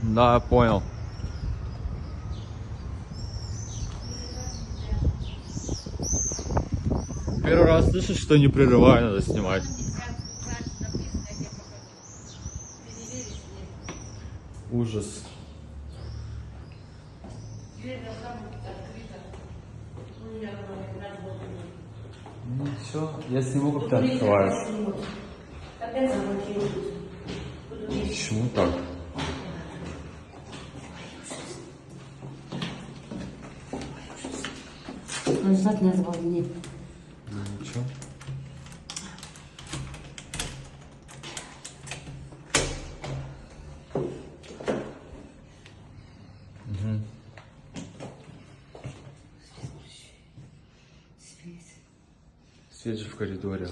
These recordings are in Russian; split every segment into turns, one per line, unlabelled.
Да, я понял. Первый раз слышишь, что не прерывая надо снимать. Ужас. Ничего, я сниму, как ты открываешь. Почему так?
Он ждать назвал мне.
Ну ничего. Угу. Свет же в коридоре.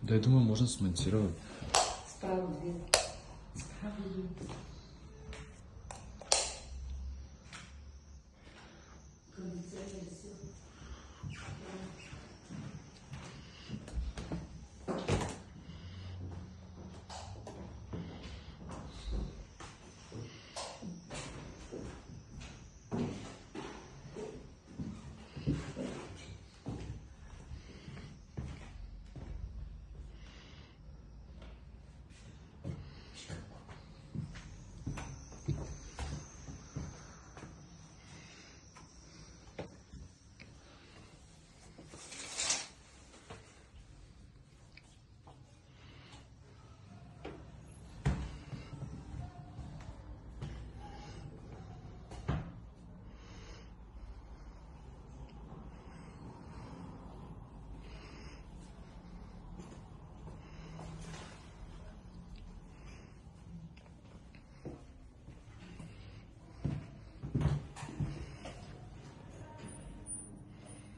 Да, я думаю, можно смонтировать.
Справа дверь. Справа дверь.